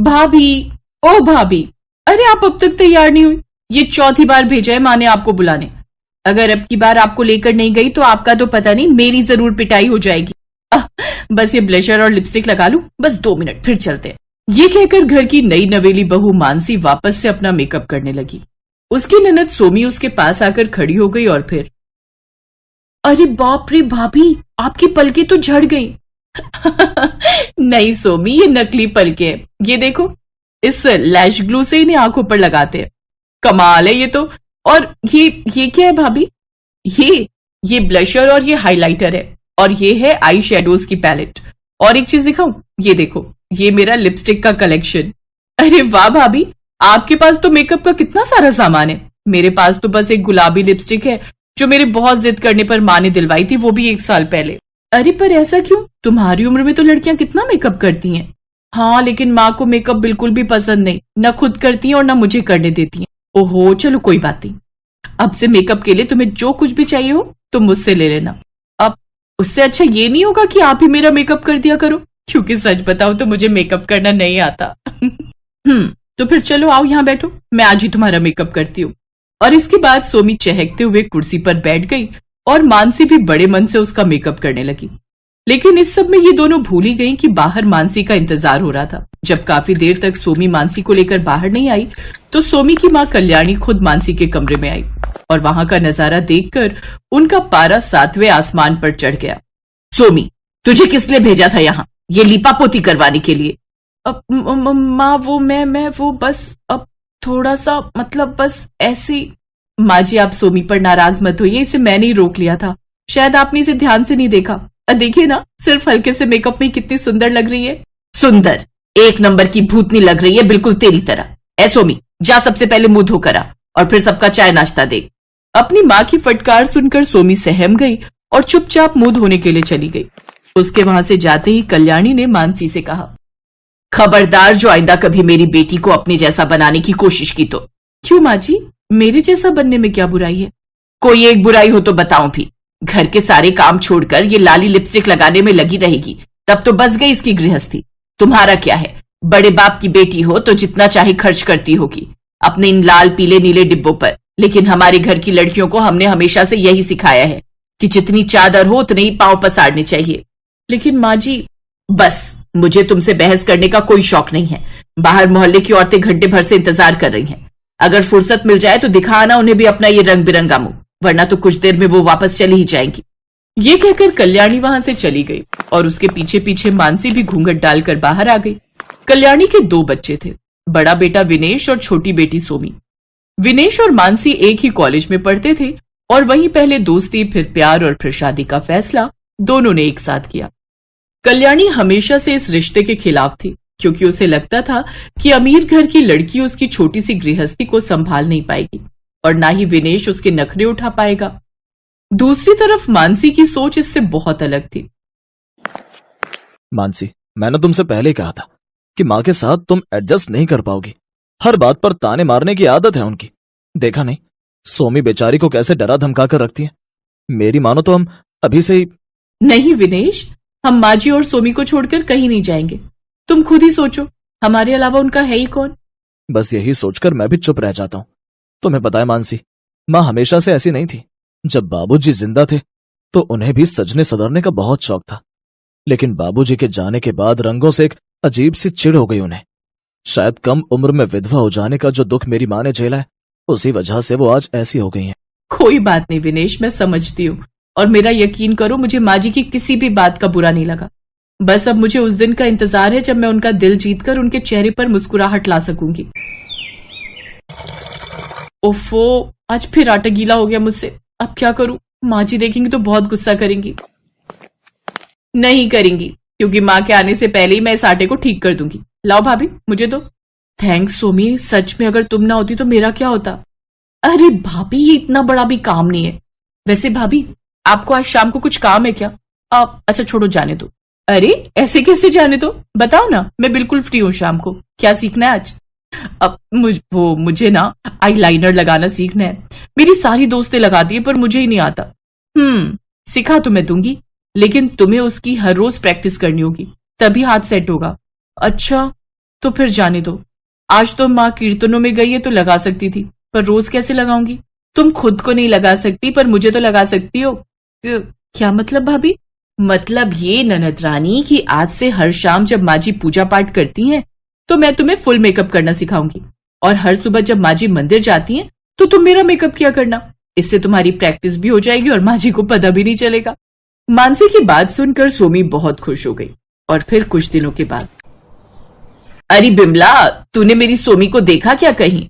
भाभी, ओ भाभी, अरे आप अब तक तैयार नहीं हुई। ये चौथी बार भेजा है माँ ने आपको बुलाने। अगर अब की बार आपको लेकर नहीं गई तो आपका तो पता नहीं, मेरी जरूर पिटाई हो जाएगी। बस ये ब्लशर और लिपस्टिक लगा लूं, बस 2 मिनट फिर चलते हैं। ये कहकर घर की नई नवेली बहू मानसी वापस से अपना मेकअप करने लगी। उसकी ननद सोमी उसके पास आकर खड़ी हो गई और फिर, अरे बाप रे भाभी, आपकी पलकें तो झड़ गई। नहीं सोमी, ये नकली पलके हैं। ये देखो, इस लैश ग्लू से इन्हें आंखों पर लगाते हैं। कमाल है ये तो। और ये क्या है भाभी? ये ब्लशर और ये हाइलाइटर है, और ये है आई शेडोज की पैलेट। और एक चीज दिखाऊं, ये देखो, ये मेरा लिपस्टिक का कलेक्शन। अरे वाह भाभी, आपके पास तो मेकअप का कितना सारा सामान है। मेरे पास तो बस एक गुलाबी लिपस्टिक है जो मेरे बहुत जिद करने पर माँ ने दिलवाई थी, वो भी 1 साल पहले। अरे पर ऐसा क्यों? तुम्हारी उम्र में तो लड़कियां कितना मेकअप करती हैं। हाँ, लेकिन माँ को मेकअप बिल्कुल भी पसंद नहीं, न खुद करती हैं और न मुझे करने देती हैं। ओहो, चलो कोई बात नहीं। अब से मेकअप के लिए तुम्हें जो कुछ भी चाहिए हो तुम मुझसे ले लेना। अब उससे अच्छा ये नहीं होगा कि आप ही मेरा मेकअप कर दिया करो, क्योंकि सच बताऊं तो मुझे मेकअप करना नहीं आता। तो फिर चलो आओ यहाँ बैठो, मैं आज ही तुम्हारा मेकअप करती हूँ। और इसके बाद सोमी चहकते हुए कुर्सी पर बैठ गई और मानसी भी बड़े मन से उसका मेकअप करने लगी। लेकिन इस सब में ये दोनों भूल ही गईं कि बाहर मानसी का इंतजार हो रहा था। जब काफी देर तक सोमी मानसी को लेकर बाहर नहीं आई तो सोमी की माँ कल्याणी खुद मानसी के कमरे में आई और वहां का नजारा देखकर उनका पारा 7वें आसमान पर चढ़ गया। सोमी, तुझे किसने भेजा था यहाँ ये लिपापोती करवाने के लिए? माँ वो मैं वो बस अब थोड़ा सा, मतलब बस ऐसी। माँ जी, आप सोमी पर नाराज मत होइए, इसे मैंने ही रोक लिया था। शायद आपने इसे ध्यान से नहीं देखा। देखिए ना, सिर्फ हल्के से मेकअप में कितनी सुंदर लग रही है। सुंदर? 1 नंबर की भूतनी लग रही है, बिल्कुल तेरी तरह। ए सोमी, जा सबसे पहले मुंह धोकर आ और फिर सबका चाय नाश्ता दे। अपनी माँ की फटकार सुनकर सोमी सहम गई और चुपचाप मुंह धोने के लिए चली गई। उसके वहां से जाते ही कल्याणी ने मानसी से कहा, खबरदार जो आइंदा कभी मेरी बेटी को अपने जैसा बनाने की कोशिश की तो। क्यों माँ जी, मेरे जैसा बनने में क्या बुराई है? कोई एक बुराई हो तो बताऊं भी। घर के सारे काम छोड़कर ये लाली लिपस्टिक लगाने में लगी रहेगी, तब तो बस गई इसकी गृहस्थी। तुम्हारा क्या है, बड़े बाप की बेटी हो तो जितना चाहे खर्च करती होगी अपने इन लाल पीले नीले डिब्बों पर। लेकिन हमारे घर की लड़कियों को हमने हमेशा से यही सिखाया है कि जितनी चादर हो उतने ही पांव पसारने चाहिए। लेकिन माँ जी, बस, मुझे तुमसे बहस करने का कोई शौक नहीं है। बाहर मोहल्ले की औरतें घंटे भर से इंतजार कर रही हैं। अगर फुर्सत मिल जाए तो दिखा आना उन्हें भी अपना ये रंग बिरंगा मुंह, वरना तो कुछ देर में वो वापस चली ही जाएंगी। ये कहकर कल्याणी वहां से चली गई और उसके पीछे पीछे मानसी भी घूंघट डालकर बाहर आ गई। कल्याणी के 2 बच्चे थे, बड़ा बेटा विनेश और छोटी बेटी सोमी। विनेश और मानसी एक ही कॉलेज में पढ़ते थे और वहीं पहले दोस्ती, फिर प्यार और फिर शादी का फैसला दोनों ने एक साथ किया। कल्याणी हमेशा से इस रिश्ते के खिलाफ थी, क्योंकि उसे लगता था कि अमीर घर की लड़की उसकी छोटी सी गृहस्थी को संभाल नहीं पाएगी और ना ही विनेश उसके नखरे उठा पाएगा। दूसरी तरफ मानसी की सोच इससे बहुत अलग थी। मानसी, मैंने तुमसे पहले ही कहा था कि माँ के साथ तुम एडजस्ट नहीं कर पाओगी। हर बात पर ताने मारने की आदत है उनकी। देखा नहीं सोमी बेचारी को कैसे डरा धमका कर रखती है। मेरी मानो तो हम अभी से ही। नहीं विनेश, हम माँ जी और सोमी को छोड़कर कहीं नहीं जाएंगे। तुम खुद ही सोचो, हमारे अलावा उनका है ही कौन? बस यही सोचकर मैं भी चुप रह जाता हूँ। तुम्हें पता है मानसी, माँ हमेशा से ऐसी नहीं थी। जब बाबूजी जिंदा थे तो उन्हें भी सजने सवरने का बहुत शौक था, लेकिन बाबूजी के जाने के बाद रंगों से एक अजीब सी चिढ़ हो गई उन्हें। शायद कम उम्र में विधवा हो जाने का जो दुख मेरी माँ ने झेला है, उसी वजह से वो आज ऐसी हो गई हैं। कोई बात नहीं विनेश, मैं समझती हूँ और मेरा यकीन करो, मुझे माँ जी की किसी भी बात का बुरा नहीं लगा। बस अब मुझे उस दिन का इंतजार है जब मैं उनका दिल जीतकर उनके चेहरे पर मुस्कुराहट ला सकूंगी। ओफो, आज फिर आटा गीला हो गया मुझसे। अब क्या करूं? माँ जी देखेंगी तो बहुत गुस्सा करेंगी। नहीं करेंगी, क्योंकि माँ के आने से पहले ही मैं इस आटे को ठीक कर दूंगी। लाओ भाभी, मुझे दो। थैंक्स सोमी, सच में अगर तुम ना होती तो मेरा क्या होता? अरे भाभी, ये इतना बड़ा भी काम नहीं है। वैसे भाभी, आपको आज शाम को कुछ काम है क्या? अच्छा छोड़ो, जाने दो। अरे ऐसे कैसे जाने दो, बताओ ना, मैं बिल्कुल फ्री हूँ शाम को। क्या सीखना है आज? अब मुझे ना आईलाइनर लगाना सीखना है। मेरी सारी दोस्तें लगाती है पर मुझे ही नहीं आता। सिखा तो मैं दूंगी, लेकिन तुम्हें उसकी हर रोज प्रैक्टिस करनी होगी, तभी हाथ सेट होगा। अच्छा, तो फिर जाने दो। आज तो माँ कीर्तनों में गई है तो लगा सकती थी, पर रोज कैसे लगाऊंगी? तुम खुद को नहीं लगा सकती पर मुझे तो लगा सकती हो। क्या मतलब भाभी? मतलब ये ननद रानी कि आज से हर शाम जब माँ जी पूजा पाठ करती हैं तो मैं तुम्हें फुल मेकअप करना सिखाऊंगी, और हर सुबह जब माँ जी मंदिर जाती हैं तो तुम मेरा मेकअप किया करना। इससे तुम्हारी प्रैक्टिस भी हो जाएगी और माँ जी को पता भी नहीं चलेगा। मानसी की बात सुनकर सोमी बहुत खुश हो गई। और फिर कुछ दिनों के बाद, अरे बिमला, तूने मेरी सोमी को देखा क्या कहीं?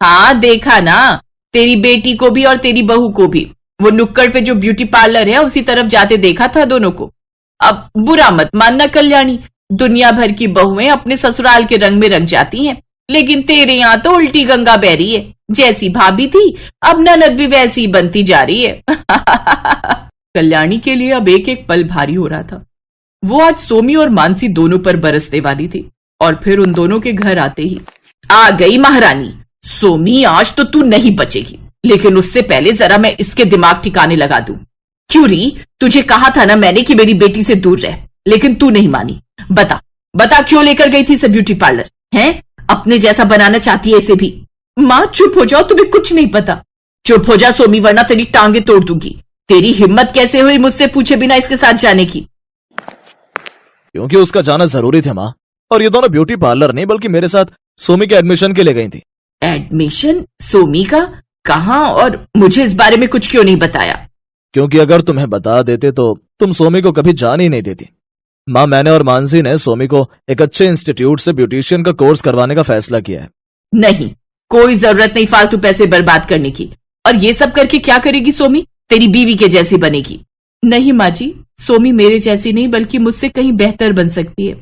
हाँ देखा ना, तेरी बेटी को भी और तेरी बहू को भी। वो नुक्कड़ पे जो ब्यूटी पार्लर है उसी तरफ जाते देखा था दोनों को। अब बुरा मत मानना कल्याणी, दुनिया भर की बहुएं अपने ससुराल के रंग में रंग जाती हैं, लेकिन तेरे यहाँ तो उल्टी गंगा बह रही है। जैसी भाभी थी अब ननद भी वैसी ही बनती जा रही है। कल्याणी के लिए अब एक एक पल भारी हो रहा था। वो आज सोमी और मानसी दोनों पर बरसने वाली थी। और फिर उन दोनों के घर आते ही, आ गई महारानी। सोमी, आज तो तू नहीं बचेगी, लेकिन उससे पहले जरा मैं इसके दिमाग ठिकाने लगा दूं। क्यों री, तुझे कहा था ना मैंने कि मेरी बेटी से दूर रह, लेकिन तू नहीं मानी। बता बता क्यों लेकर गई थी इसे ब्यूटी पार्लर? हैं, अपने जैसा बनाना चाहती है इसे भी। माँ चुप हो जाओ, तुम्हें कुछ नहीं पता। चुप हो जा सोमी, वरना तेरी टांगे तोड़ दूंगी। तेरी हिम्मत कैसे हुई मुझसे पूछे बिना इसके साथ जाने की? क्योंकि उसका जाना जरूरी था माँ, और ये दोनों ब्यूटी पार्लर नहीं बल्कि मेरे साथ सोमी के एडमिशन के लिए गई थी। एडमिशन? सोमी का? कहाँ? और मुझे इस बारे में कुछ क्यों नहीं बताया? क्योंकि अगर तुम्हें बता देते तो तुम सोमी को कभी जान ही नहीं देती। माँ, मैंने और मानसी ने सोमी को एक अच्छे इंस्टीट्यूट से ब्यूटिशियन का कोर्स करवाने का फैसला किया है। नहीं, कोई जरूरत नहीं फालतू पैसे बर्बाद करने की। और ये सब करके क्या करेगी सोमी? तेरी बीवी के जैसी बनेगी। नहीं माँ जी, सोमी मेरे जैसी नहीं बल्कि मुझसे कहीं बेहतर बन सकती है।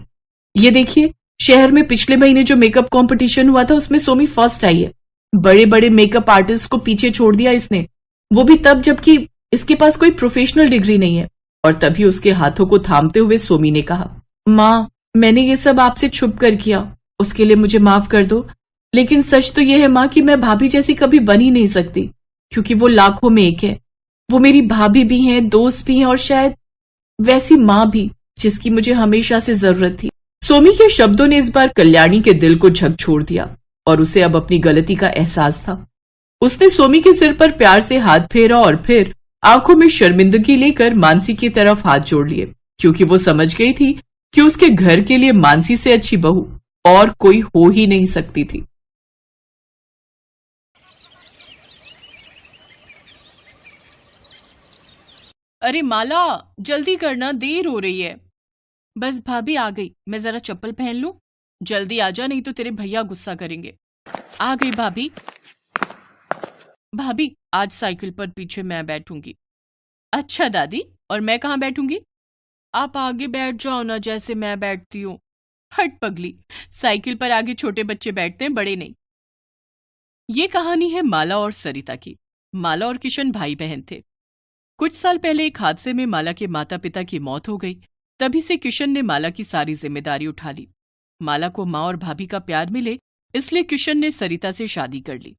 ये देखिए, शहर में पिछले महीने जो मेकअप कंपटीशन हुआ था उसमें सोमी फर्स्ट आई है। बड़े बड़े मेकअप आर्टिस्ट को पीछे छोड़ दिया इसने, वो भी तब जबकि इसके पास कोई प्रोफेशनल डिग्री नहीं है। और तभी उसके हाथों को थामते हुए सोमी ने कहा, माँ, मैंने ये सब आपसे छुप कर किया, उसके लिए मुझे माफ कर दो। लेकिन सच तो यह है माँ कि मैं भाभी जैसी कभी बन ही नहीं सकती, क्योंकि वो लाखों में एक है। वो मेरी भाभी भी हैं, दोस्त भी हैं, और शायद वैसी माँ भी जिसकी मुझे हमेशा से जरूरत थी। सोमी के शब्दों ने इस बार कल्याणी के दिल को झकझोर दिया और उसे अब अपनी गलती का एहसास था। उसने सोमी के सिर पर प्यार से हाथ फेरा और फिर आंखों में शर्मिंदगी लेकर मानसी की तरफ हाथ जोड़ लिए, क्योंकि वो समझ गई थी कि उसके घर के लिए मानसी से अच्छी बहू और कोई हो ही नहीं सकती थी। अरे माला, जल्दी करना, देर हो रही है। बस भाभी आ गई, मैं जरा चप्पल पहन लूं। जल्दी आ जा, नहीं तो तेरे भैया गुस्सा करेंगे। आ गई भाभी। भाभी, आज साइकिल पर पीछे मैं बैठूंगी। अच्छा दादी, और मैं कहाँ बैठूंगी? आप आगे बैठ जाओ ना, जैसे मैं बैठती हूँ। हट पगली, साइकिल पर आगे छोटे बच्चे बैठते हैं, बड़े नहीं। ये कहानी है माला और सरिता की। माला और किशन भाई बहन थे। कुछ साल पहले एक हादसे में माला के माता पिता की मौत हो गई। तभी से किशन ने माला की सारी जिम्मेदारी उठा ली। माला को माँ और भाभी का प्यार मिले, इसलिए किशन ने सरिता से शादी कर ली।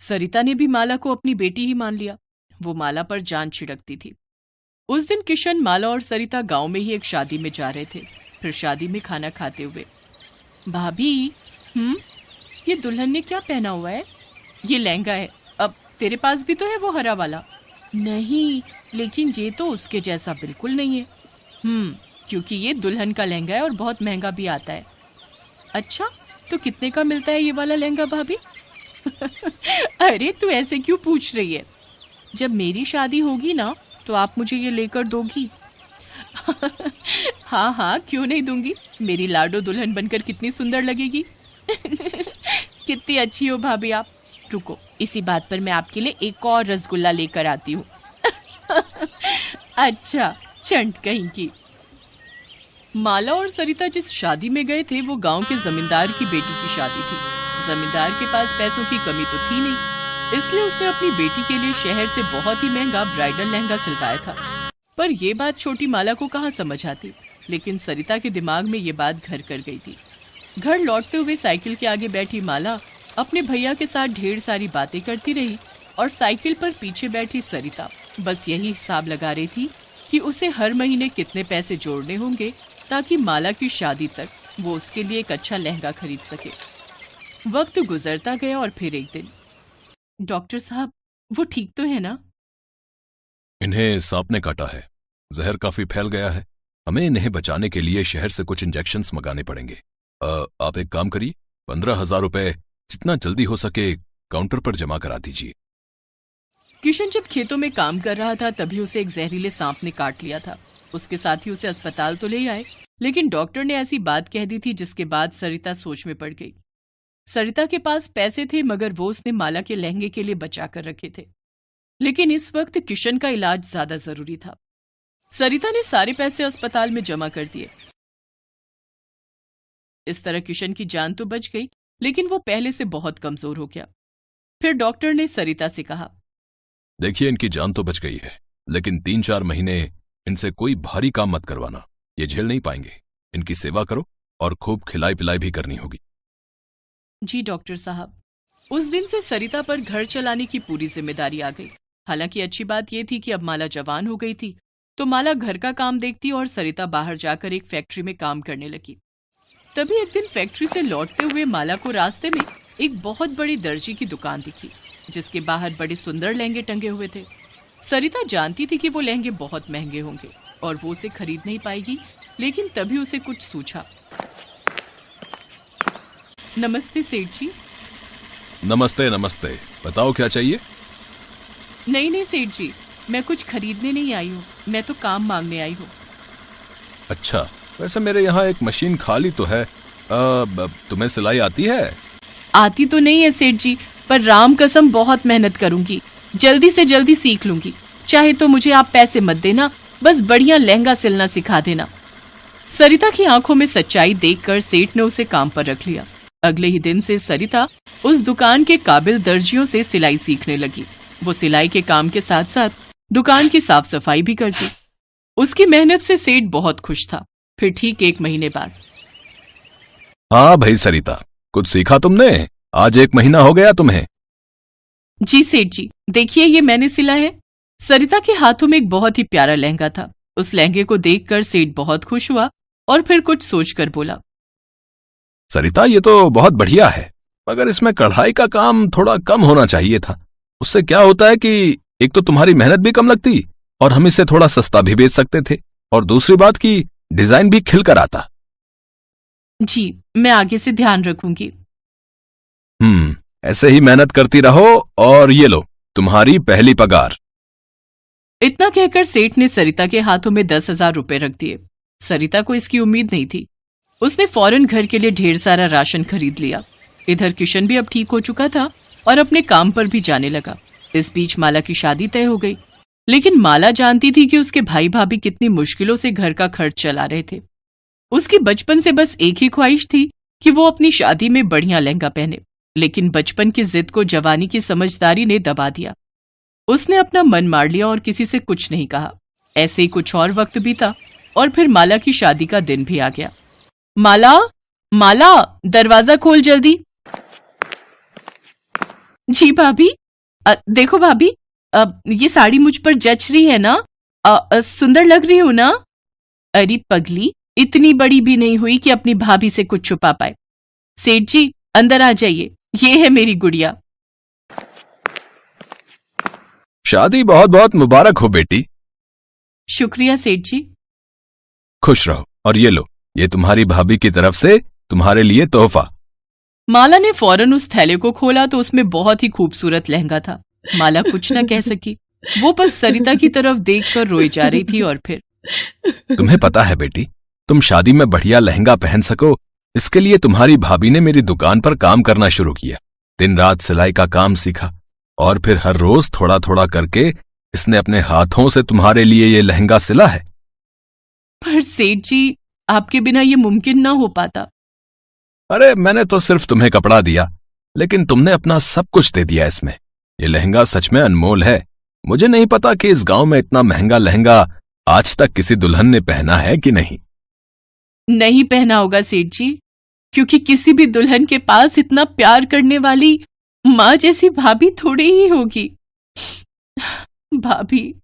सरिता ने भी माला को अपनी बेटी ही मान लिया। वो माला पर जान छिड़कती थी। उस दिन किशन, माला और सरिता गांव में ही एक शादी में जा रहे थे। फिर शादी में खाना खाते हुए, भाभी, ये दुल्हन ने क्या पहना हुआ है? ये लहंगा है। अब तेरे पास भी तो है वो हरा वाला। नहीं, लेकिन ये तो उसके जैसा बिल्कुल नहीं है। क्योंकि ये दुल्हन का लहंगा है और बहुत महंगा भी आता है। अच्छा, तो कितने का मिलता है ये वाला लहंगा भाभी? अरे तू ऐसे क्यों पूछ रही है? जब मेरी शादी होगी ना तो आप मुझे ये लेकर दोगी। हाँ हाँ, क्यों नहीं दूंगी। मेरी लाडो दुल्हन बनकर कितनी सुंदर लगेगी। कितनी अच्छी हो भाभी आप। रुको, इसी बात पर मैं आपके लिए एक और रसगुल्ला लेकर आती हूँ। अच्छा, चंट कहीं की। माला और सरिता जिस शादी में गए थे वो गांव के जमींदार की बेटी की शादी थी। जमींदार के पास पैसों की कमी तो थी नहीं, इसलिए उसने अपनी बेटी के लिए शहर से बहुत ही महंगा ब्राइडल लहंगा सिलवाया था। पर यह बात छोटी माला को कहाँ समझ आती, लेकिन सरिता के दिमाग में ये बात घर कर गई थी। घर लौटते हुए साइकिल के आगे बैठी माला अपने भैया के साथ ढेर सारी बातें करती रही और साइकिल पर पीछे बैठी सरिता बस यही हिसाब लगा रही थी कि उसे हर महीने कितने पैसे जोड़ने होंगे ताकि माला की शादी तक वो उसके लिए एक अच्छा लहंगा खरीद सके। वक्त गुजरता गया और फिर एक दिन, डॉक्टर साहब वो ठीक तो है ना? इन्हें सांप ने काटा है, जहर काफी फैल गया है। हमें इन्हें बचाने के लिए शहर से कुछ इंजेक्शंस मंगाने पड़ेंगे। आप एक काम करिए, 15,000 रुपए जितना जल्दी हो सके काउंटर पर जमा करा दीजिए। किशन जब खेतों में काम कर रहा था तभी उसे एक जहरीले सांप ने काट लिया था। उसके साथी उसे अस्पताल तो ले आए, लेकिन डॉक्टर ने ऐसी बात कह दी थी जिसके बाद सरिता सोच में पड़ गई। सरिता के पास पैसे थे मगर वो उसने माला के लहंगे के लिए बचा कर रखे थे, लेकिन इस वक्त किशन का इलाज ज्यादा जरूरी था। सरिता ने सारे पैसे अस्पताल में जमा कर दिए। इस तरह किशन की जान तो बच गई, लेकिन वो पहले से बहुत कमजोर हो गया। फिर डॉक्टर ने सरिता से कहा, देखिए इनकी जान तो बच गई है, लेकिन 3-4 महीने इनसे कोई भारी काम मत करवाना, ये झेल नहीं पाएंगे। इनकी सेवा करो और खूब खिलाई पिलाई भी करनी होगी। जी डॉक्टर साहब। उस दिन से सरिता पर घर चलाने की पूरी जिम्मेदारी आ गई। हालांकि अच्छी बात यह थी कि अब माला जवान हो गई थी, तो माला घर का काम देखती और सरिता बाहर जाकर एक फैक्ट्री में काम करने लगी। तभी एक दिन फैक्ट्री से लौटते हुए माला को रास्ते में एक बहुत बड़ी दर्जी की दुकान दिखी, जिसके बाहर बड़े सुंदर लहंगे टंगे हुए थे। सरिता जानती थी कि वो लहंगे बहुत महंगे होंगे और वो उसे खरीद नहीं पाएगी, लेकिन तभी उसे कुछ सूझा। नमस्ते सेठ जी। नमस्ते नमस्ते, बताओ क्या चाहिए? नहीं सेठ जी, मैं कुछ खरीदने नहीं आई हूँ, मैं तो काम मांगने आई हूँ। अच्छा, वैसे मेरे यहाँ एक मशीन खाली तो है। तुम्हें सिलाई आती है? आती तो नहीं है सेठ जी, पर राम कसम बहुत मेहनत करूंगी, जल्दी से जल्दी सीख लूंगी। चाहे तो मुझे आप पैसे मत देना, बस बढ़िया लहंगा सिलना सिखा देना। सरिता की आंखों में सच्चाई देखकर सेठ ने उसे काम पर रख लिया। अगले ही दिन से सरिता उस दुकान के काबिल दर्जियों से सिलाई सीखने लगी। वो सिलाई के काम के साथ साथ दुकान की साफ सफाई भी करती। उसकी मेहनत से सेठ बहुत खुश था। फिर ठीक 1 महीने बाद, हाँ भाई सरिता, कुछ सीखा तुमने? आज 1 महीना हो गया तुम्हें। जी सेठ जी, देखिए ये मैंने सिला है। सरिता के हाथों में एक बहुत ही प्यारा लहंगा था। उस लहंगे को देखकर सेठ बहुत खुश हुआ और फिर कुछ सोचकर बोला, सरिता ये तो बहुत बढ़िया है, मगर इसमें कढ़ाई का काम थोड़ा कम होना चाहिए था। उससे क्या होता है कि एक तो तुम्हारी मेहनत भी कम लगती और हम इसे थोड़ा सस्ता भी बेच सकते थे, और दूसरी बात की डिजाइन भी खिल कर आता। जी मैं आगे से ध्यान रखूंगी। ऐसे ही मेहनत करती रहो, और ये लो तुम्हारी पहली पगार। इतना कहकर सेठ ने सरिता के हाथों में 10,000 रुपए रख दिए। सरिता को इसकी उम्मीद नहीं थी। उसने फौरन घर के लिए ढेर सारा राशन खरीद लिया। इधर किशन भी अब ठीक हो चुका था और अपने काम पर भी जाने लगा। इस बीच माला की शादी तय हो गई, लेकिन माला जानती थी कि उसके भाई भाभी कितनी मुश्किलों से घर का खर्च चला रहे थे। उसकी बचपन से बस एक ही ख्वाहिश थी कि वो अपनी शादी में बढ़िया लहंगा पहने, लेकिन बचपन की जिद को जवानी की समझदारी ने दबा दिया। उसने अपना मन मार लिया और किसी से कुछ नहीं कहा। ऐसे ही कुछ और वक्त बीता और फिर माला की शादी का दिन भी आ गया। माला, माला, दरवाजा खोल जल्दी। जी भाभी। देखो भाभी, ये साड़ी मुझ पर जच रही है ना? सुंदर लग रही हूं ना? अरे पगली, इतनी बड़ी भी नहीं हुई कि अपनी भाभी से कुछ छुपा पाए। सेठ जी अंदर आ जाइए, ये है मेरी गुड़िया। शादी बहुत बहुत मुबारक हो बेटी। शुक्रिया सेठ जी। खुश रहो, और ये लो, ये तुम्हारी भाभी की तरफ से तुम्हारे लिए तोहफा। माला ने फौरन उस थैले को खोला तो उसमें बहुत ही खूबसूरत लहंगा था। माला कुछ न कह सकी, वो बस सरिता की तरफ देखकर रोई जा रही थी। और फिर, तुम्हें पता है बेटी, तुम शादी में बढ़िया लहंगा पहन सको, इसके लिए तुम्हारी भाभी ने मेरी दुकान पर काम करना शुरू किया। दिन रात सिलाई का काम सीखा, और फिर हर रोज थोड़ा थोड़ा करके इसने अपने हाथों से तुम्हारे लिए ये लहंगा सिला है। पर सेठ जी, आपके बिना ये मुमकिन ना हो पाता। अरे मैंने तो सिर्फ तुम्हें कपड़ा दिया, लेकिन तुमने अपना सब कुछ दे दिया इसमें। ये लहंगा सच में अनमोल है। मुझे नहीं पता कि इस गांव में इतना महंगा लहंगा आज तक किसी दुल्हन ने पहना है कि नहीं। नहीं पहना होगा सेठ जी, क्योंकि किसी भी दुल्हन के पास इतना प्यार करने वाली माँ जैसी भाभी थोड़ी ही होगी। भाभी,